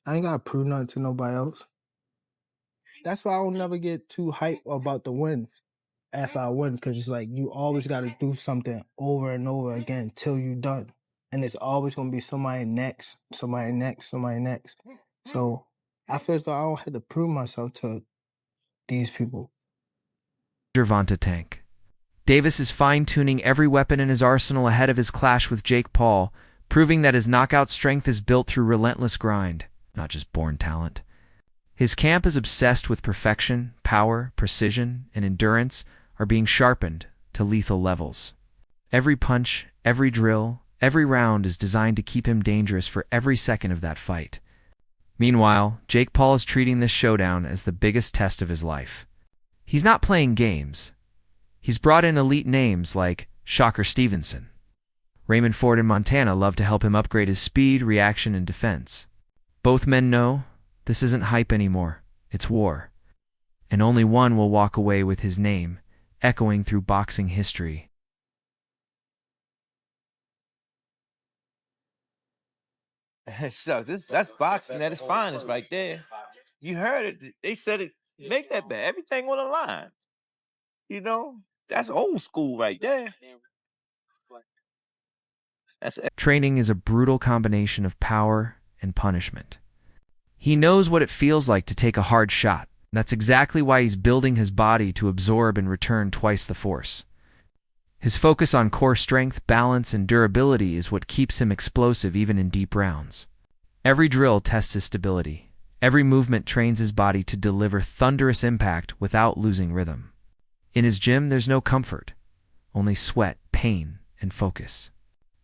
I ain't gotta prove nothing to nobody else. That's why I don't never get too hyped about the win after I win, because it's like you always gotta do something over and over again till you done. And it's always gonna be somebody next, somebody next, somebody next. So I feel as though I don't have to prove myself to these people. Gervonta tank. Davis is fine-tuning every weapon in his arsenal ahead of his clash with Jake Paul, proving that his knockout strength is built through relentless grind, not just born talent. His camp is obsessed with perfection, power, precision, and endurance are being sharpened to lethal levels. Every punch, every drill, every round is designed to keep him dangerous for every second of that fight. Meanwhile, Jake Paul is treating this showdown as the biggest test of his life. He's not playing games. He's brought in elite names like Shocker Stevenson. Raymond Ford and Montana love to help him upgrade his speed, reaction, and defense. Both men know this isn't hype anymore, it's war. And only one will walk away with his name echoing through boxing history. So that's boxing at its finest right there. You heard it. They said it. Make that bet. Everything on the line. You know, that's old school right there. Training is a brutal combination of power and punishment. He knows what it feels like to take a hard shot. That's exactly why he's building his body to absorb and return twice the force. His focus on core strength, balance, and durability is what keeps him explosive even in deep rounds. Every drill tests his stability. Every movement trains his body to deliver thunderous impact without losing rhythm. In his gym, there's no comfort, only sweat, pain, and focus.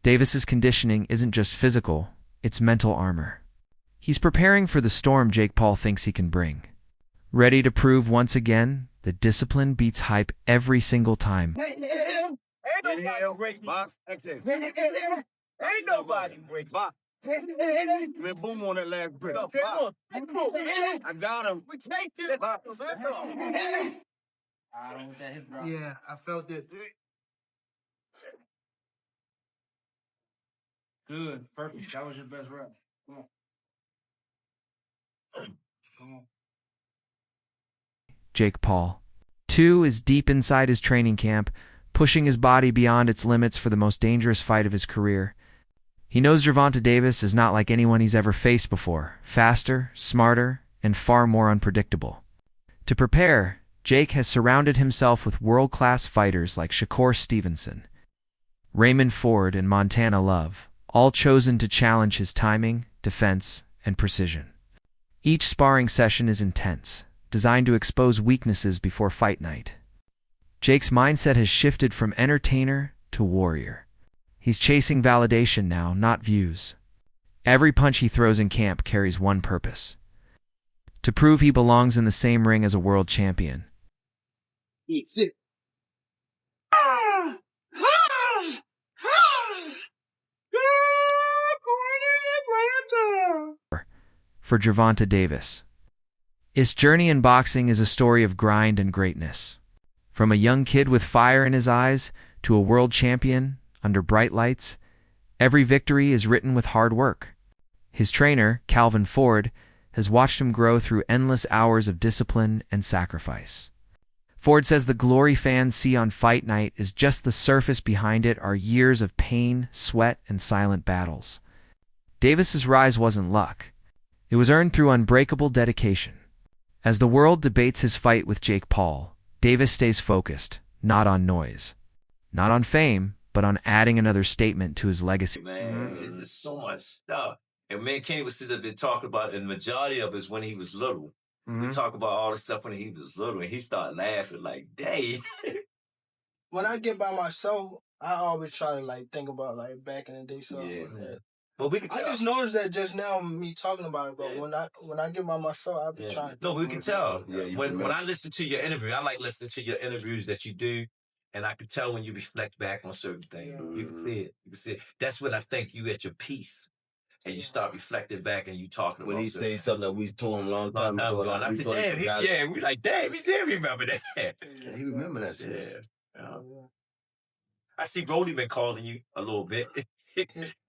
Davis's conditioning isn't just physical, it's mental armor. He's preparing for the storm Jake Paul thinks he can bring. Ready to prove once again that discipline beats hype every single time. Ain't nobody break box. Man, boom on that last brick. I got him. We take this. Yeah, I felt it. Good, perfect. That was your best rep. Come on. Come on. Jake Paul. 2 is deep inside his training camp, pushing his body beyond its limits for the most dangerous fight of his career. He knows Gervonta Davis is not like anyone he's ever faced before, faster, smarter, and far more unpredictable. To prepare, Jake has surrounded himself with world-class fighters like Shakur Stevenson, Raymond Ford, and Montana Love, all chosen to challenge his timing, defense, and precision. Each sparring session is intense, designed to expose weaknesses before fight night. Jake's mindset has shifted from entertainer to warrior. He's chasing validation now, not views. Every punch he throws in camp carries one purpose: to prove he belongs in the same ring as a world champion. It's it. For Gervonta Davis, his journey in boxing is a story of grind and greatness. From a young kid with fire in his eyes to a world champion under bright lights, every victory is written with hard work. His trainer, Calvin Ford, has watched him grow through endless hours of discipline and sacrifice. Ford says the glory fans see on fight night is just the surface. Behind it are years of pain, sweat, and silent battles. Davis's rise wasn't luck. It was earned through unbreakable dedication. As the world debates his fight with Jake Paul, Davis stays focused, not on noise, not on fame, but on adding another statement to his legacy. Man, it's just so much stuff. And me and Kenny was sitting there talking about it, and the majority of it is when he was little. We talk about all the stuff when he was little, and he started laughing like, dang. When I get by myself, I always try to like think about like back in the day something like that. But we can tell. I just noticed that just now, me talking about it. But when I get by myself, I be trying. No, we can tell. When I listen to your interview, I like listening to your interviews that you do, and I can tell when you reflect back on certain things. You can see it. You can see it. That's when I think you at your peace, and you start reflecting back, and you talking when about he say something that we told him a long time ago. And I said, damn, we like, damn, he did remember that. Yeah, he remember that shit. I see Brody been calling you a little bit.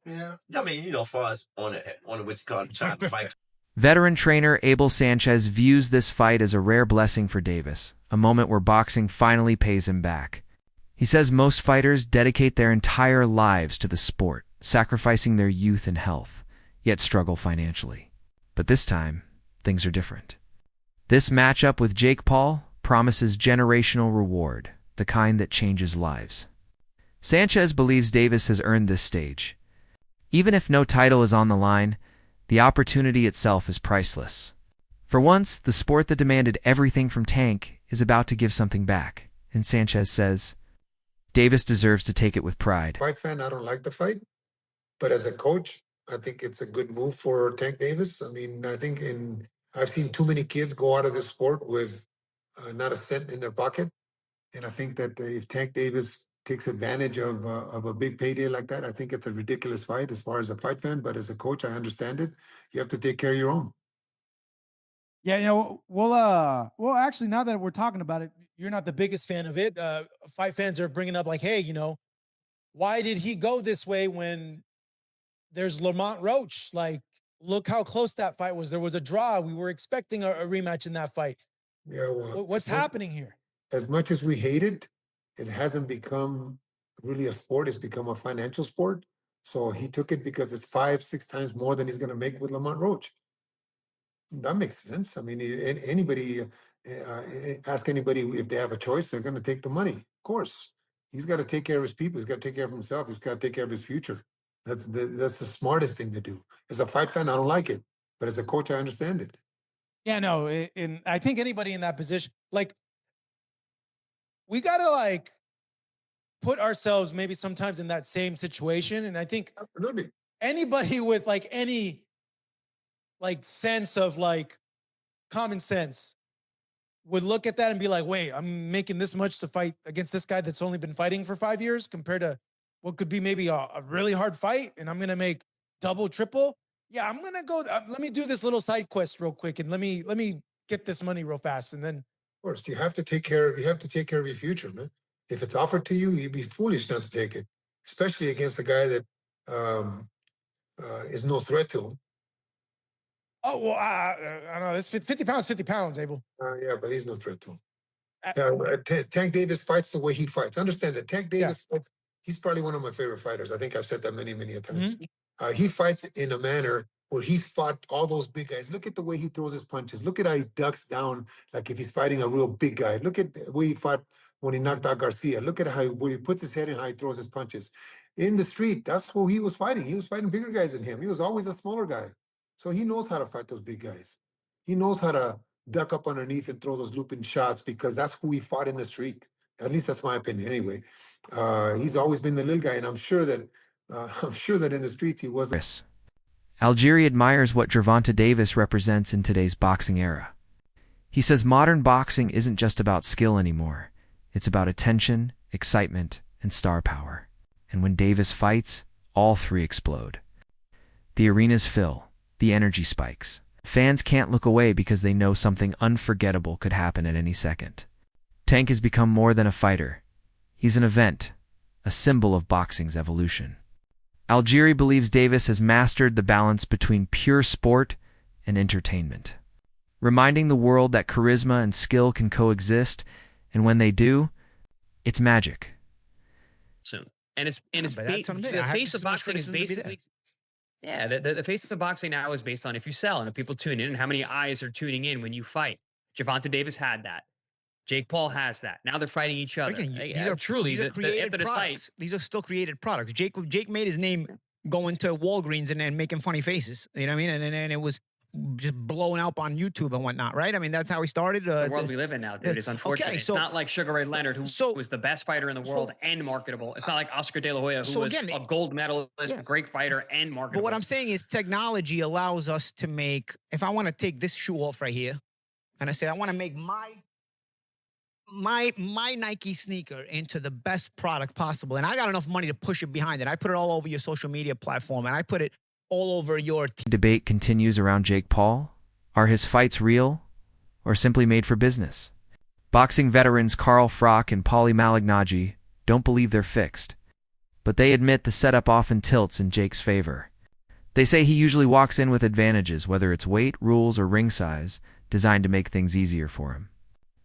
Yeah. I mean, you know, as far as on the what you call it, trying to fight. Veteran trainer Abel Sanchez views this fight as a rare blessing for Davis, a moment where boxing finally pays him back. He says most fighters dedicate their entire lives to the sport, sacrificing their youth and health, yet struggle financially. But this time, things are different. This matchup with Jake Paul promises generational reward, the kind that changes lives. Sanchez believes Davis has earned this stage. Even if no title is on the line, the opportunity itself is priceless. For once, the sport that demanded everything from Tank is about to give something back, and Sanchez says, Davis deserves to take it with pride. Fight fan, I don't like the fight, but as a coach, I think it's a good move for Tank Davis. I mean, I've seen too many kids go out of this sport with not a cent in their pocket, and I think that if Tank Davis takes advantage of a big payday like that, I think it's a ridiculous fight as far as a fight fan. But as a coach, I understand it. You have to take care of your own. Yeah, well, actually, now that we're talking about it, you're not the biggest fan of it. Fight fans are bringing up like, hey, why did he go this way when there's Lamont Roach? Like, look how close that fight was. There was a draw. We were expecting a rematch in that fight. Yeah, well, What's happening here? As much as we hate it, it hasn't become really a sport. It's become a financial sport. So he took it because it's 5, 6 times more than he's going to make with Lamont Roach. That makes sense. I mean, anybody, ask anybody if they have a choice, they're going to take the money. Of course, he's got to take care of his people. He's got to take care of himself. He's got to take care of his future. That's the smartest thing to do. As a fight fan, I don't like it, but as a coach, I understand it. Yeah, no, and I think anybody in that position, like, we gotta like put ourselves maybe sometimes in that same situation. And I think Absolutely. anybody with like any like sense of like common sense would look at that and be like, wait, I'm making this much to fight against this guy that's only been fighting for 5 years compared to what could be maybe a really hard fight. And I'm going to make double, triple. Yeah, I'm going to go. Let me do this little side quest real quick. And let me get this money real fast. And then, Of course, you have to take care of your future, man. If it's offered to you, you'd be foolish not to take it, especially against a guy that is no threat to him. oh, well, I don't know. It's 50 pounds, 50 pounds, Abel. Yeah, but he's no threat to him. Uh, Tank Davis fights the way he fights. Understand that Tank Davis fights. He's probably one of my favorite fighters. I think I've said that many, many a times. He fights in a manner where he's fought all those big guys. Look at the way he throws his punches. Look at how he ducks down like if he's fighting a real big guy. Look at the way he fought when he knocked out Garcia. Look at where he puts his head and how he throws his punches. In the street, that's who he was fighting. He was fighting bigger guys than him. He was always a smaller guy. So he knows how to fight those big guys. He knows how to duck up underneath and throw those looping shots because that's who he fought in the street. At least that's my opinion. Anyway, he's always been the little guy, and I'm sure that in the streets he was. Algieri admires what Gervonta Davis represents in today's boxing era. He says modern boxing isn't just about skill anymore. It's about attention, excitement, and star power. And when Davis fights, all three explode. The arenas fill, the energy spikes. Fans can't look away because they know something unforgettable could happen at any second. Tank has become more than a fighter. He's an event, a symbol of boxing's evolution. Algieri believes Davis has mastered the balance between pure sport and entertainment, reminding the world that charisma and skill can coexist, and when they do, it's magic. Soon. And it's but that's what I mean. the I have face just of as much boxing is reason to be there. basically the face of boxing now is based on if you sell and if people tune in and how many eyes are tuning in when you fight. Gervonta Davis had that. Jake Paul has that. Now they're fighting each other. Again, Hey, these are truly these are created after the fight. products. These are still created products. Jake made his name going to Walgreens and then making funny faces. You know what I mean? And then it was just blowing up on YouTube and whatnot, right? I mean, that's how he started. The world we live in now, dude. It's unfortunate. Okay, It's so- not like Sugar Ray Leonard, who was the best fighter in the world and marketable. It's not like Oscar De La Hoya, who was a gold medalist, great fighter, and marketable. But what I'm saying is technology allows us to make, if I want to take this shoe off right here, and I say, I want to make my Nike sneaker into the best product possible. And I got enough money to push it behind it. I put it all over your social media platform, and I put it all over your... Debate continues around Jake Paul. Are his fights real or simply made for business? Boxing veterans Carl Froch and Paulie Malignaggi don't believe they're fixed, but they admit the setup often tilts in Jake's favor. They say he usually walks in with advantages, whether it's weight, rules, or ring size, designed to make things easier for him.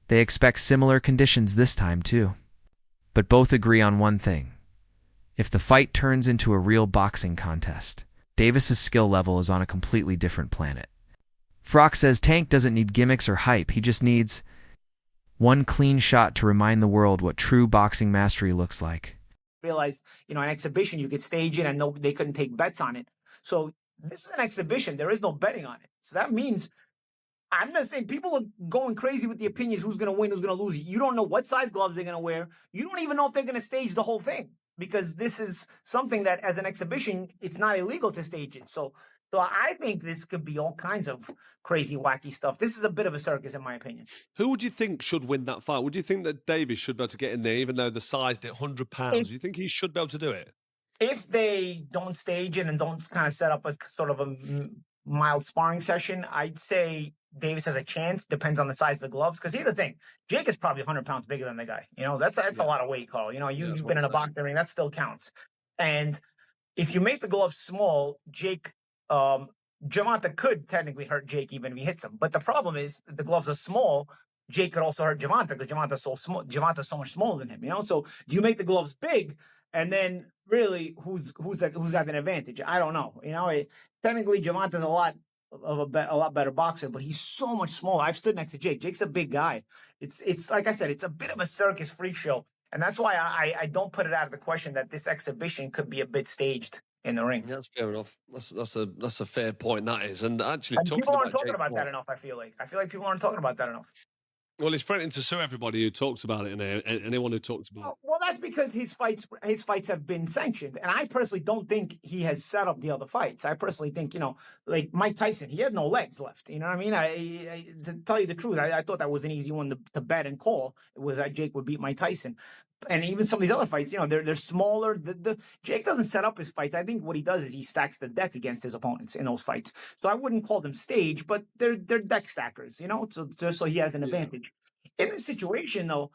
They expect similar conditions this time, too. But both agree on one thing. If the fight turns into a real boxing contest, Davis's skill level is on a completely different planet. Frock says Tank doesn't need gimmicks or hype, he just needs one clean shot to remind the world what true boxing mastery looks like. Realized, an exhibition, you could stage it and they couldn't take bets on it. So this is an exhibition. There is no betting on it. So that means, I'm not saying people are going crazy with the opinions, who's going to win, who's going to lose. You don't know what size gloves they're going to wear. You don't even know if they're going to stage the whole thing, because this is something that as an exhibition, it's not illegal to stage it. So I think this could be all kinds of crazy, wacky stuff. This is a bit of a circus, in my opinion. Who would you think should win that fight? Would you think that Davis should be able to get in there, even though the size did 100 pounds? Do you think he should be able to do it? If they don't stage it and don't kind of set up a sort of a mild sparring session, I'd say Davis has a chance. Depends on the size of the gloves. Because here's the thing: Jake is probably 100 pounds bigger than the guy. That's a lot of weight, Carl. You've been in a boxing ring, that still counts. And if you make the gloves small, Gervonta could technically hurt Jake even if he hits him. But the problem is the gloves are small. Jake could also hurt Gervonta because Gervonta's so small. Gervonta's so much smaller than him. So do you make the gloves big, and then really who's got an advantage? I don't know. Technically Gervonta's a lot better boxer, but he's so much smaller. I've stood next to Jake. Jake's a big guy. It's like I said, it's a bit of a circus freak show. And that's why I don't put it out of the question that this exhibition could be a bit staged in the ring. That's fair enough. That's a fair point, that is. And actually, people aren't talking about that enough, I feel like people aren't talking about that enough. Well, he's threatening to sue everybody who talks about it, and anyone who talks about it. Well, that's because his fights have been sanctioned, and I personally don't think he has set up the other fights. I personally think, like Mike Tyson, he had no legs left. You know what I mean? I to tell you the truth, I thought that was an easy one to bet and call. It was that Jake would beat Mike Tyson. And even some of these other fights, they're smaller. Jake doesn't set up his fights. I think what he does is he stacks the deck against his opponents in those fights. So I wouldn't call them stage, but they're deck stackers, so he has an advantage. In this situation, though,